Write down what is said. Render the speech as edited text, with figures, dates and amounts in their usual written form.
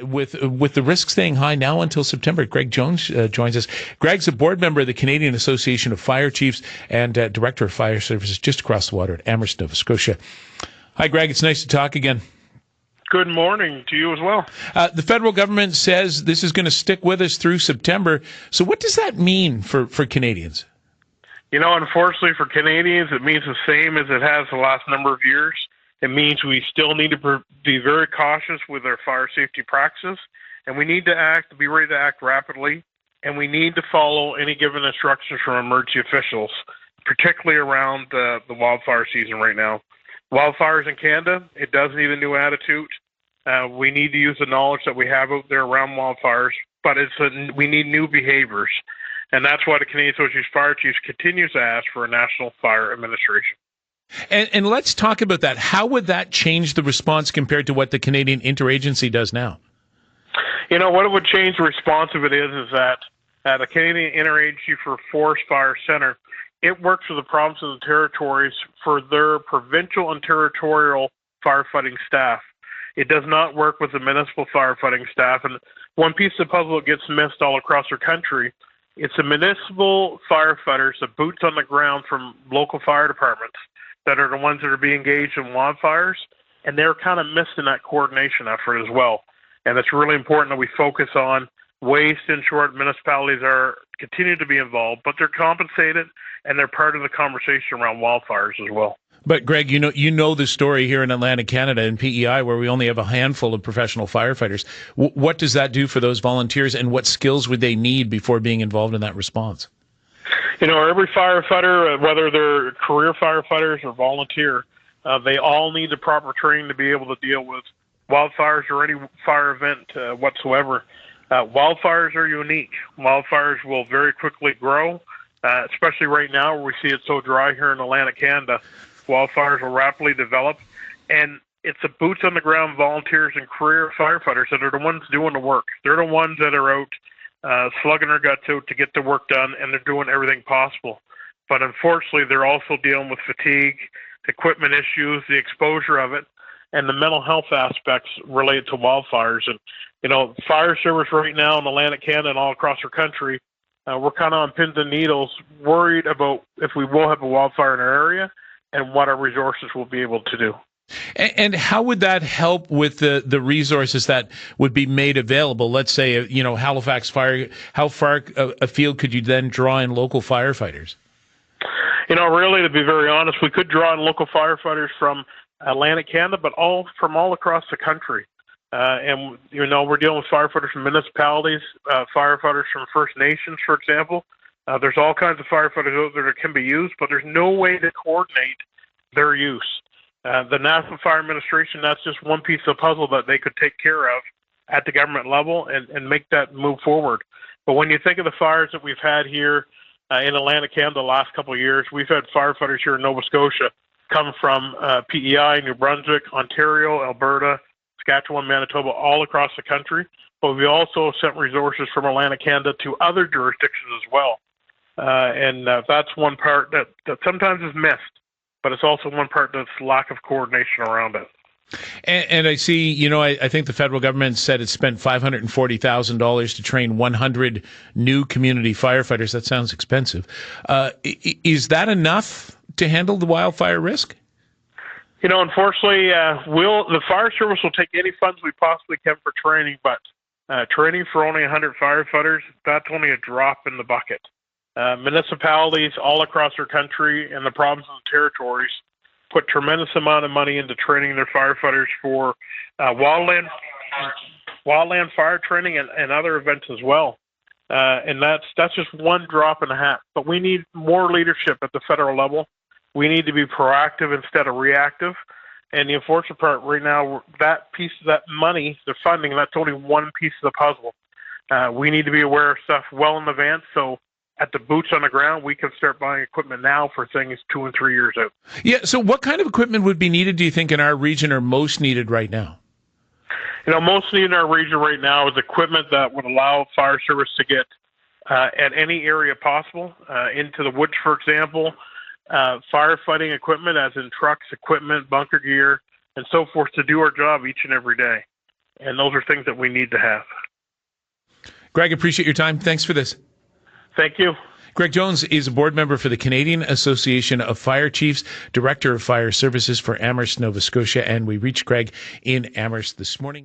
With the risk staying high now until September. Greg Jones joins us. Greg's a board member of the Canadian Association of Fire Chiefs and Director of Fire Services just across the water at Amherst, Nova Scotia. Hi, Greg. It's nice to talk again. Good morning to you as well. The federal government says this is going to stick with us through September. So what does that mean for Canadians? Unfortunately for Canadians, it means the same as it has the last number of years. It means we still need to be very cautious with our fire safety practices, and we need to be ready to act rapidly, and we need to follow any given instructions from emergency officials, particularly around the wildfire season right now. Wildfires in Canada, it does need a new attitude. We need to use the knowledge that we have out there around wildfires, but we need new behaviors, and that's why the Canadian Association of Fire Chiefs continues to ask for a National Fire Administration. And let's talk about that. How would that change the response compared to what the Canadian Interagency does now? What it would change the response of it is that the Canadian Interagency for Forest Fire Center, it works with the provinces and territories for their provincial and territorial firefighting staff. It does not work with the municipal firefighting staff. And one piece of the puzzle that gets missed all across our country, it's the municipal firefighters, the boots on the ground from local fire departments, that are the ones that are being engaged in wildfires, and they're kind of missing that coordination effort as well. And it's really important that we focus on ways to ensure that municipalities continue to be involved, but they're compensated and they're part of the conversation around wildfires as well. But Greg, you know the story here in Atlantic Canada in PEI, where we only have a handful of professional firefighters. What does that do for those volunteers, and what skills would they need before being involved in that response? Every firefighter, whether they're career firefighters or volunteer, they all need the proper training to be able to deal with wildfires or any fire event whatsoever. Wildfires are unique. Wildfires will very quickly grow, especially right now where we see it so dry here in Atlantic Canada. Wildfires will rapidly develop, and it's the boots on the ground volunteers and career firefighters that are the ones doing the work. They're the ones that are out slugging their guts out to get the work done, and they're doing everything possible. But unfortunately, they're also dealing with fatigue, equipment issues, the exposure of it, and the mental health aspects related to wildfires. And, fire service right now in Atlantic Canada and all across our country, we're kind of on pins and needles, worried about if we will have a wildfire in our area and what our resources will be able to do. And how would that help with the resources that would be made available? Let's say, Halifax Fire, how far afield could you then draw in local firefighters? Really, to be very honest, we could draw in local firefighters from Atlantic Canada, but from all across the country. And we're dealing with firefighters from municipalities, firefighters from First Nations, for example. There's all kinds of firefighters out there that can be used, but there's no way to coordinate their use. The National Fire Administration, that's just one piece of the puzzle that they could take care of at the government level and make that move forward. But when you think of the fires that we've had here in Atlantic Canada the last couple of years, we've had firefighters here in Nova Scotia come from PEI, New Brunswick, Ontario, Alberta, Saskatchewan, Manitoba, all across the country. But we also sent resources from Atlantic Canada to other jurisdictions as well. And that's one part that sometimes is missed. But it's also one part that's lack of coordination around it. And I see, I think the federal government said it spent $540,000 to train 100 new community firefighters. That sounds expensive. Is that enough to handle the wildfire risk? Unfortunately, the fire service will take any funds we possibly can for training, but training for only 100 firefighters, that's only a drop in the bucket. Municipalities all across our country and the provinces and territories put tremendous amount of money into training their firefighters for wildland fire training and other events as well. And that's just one drop in the hat. But we need more leadership at the federal level. We need to be proactive instead of reactive. And the unfortunate part right now, that piece of that money, the funding, that's only one piece of the puzzle. We need to be aware of stuff well in advance. So at the boots on the ground, we can start buying equipment now for things 2 and 3 years out. Yeah. So what kind of equipment would be needed, do you think, in our region, or most needed right now? Most needed in our region right now is equipment that would allow fire service to get at any area possible, into the woods, for example, firefighting equipment, as in trucks, equipment, bunker gear, and so forth, to do our job each and every day. And those are things that we need to have. Greg, appreciate your time. Thanks for this. Thank you. Greg Jones is a board member for the Canadian Association of Fire Chiefs, Director of Fire Services for Amherst, Nova Scotia, and we reached Greg in Amherst this morning.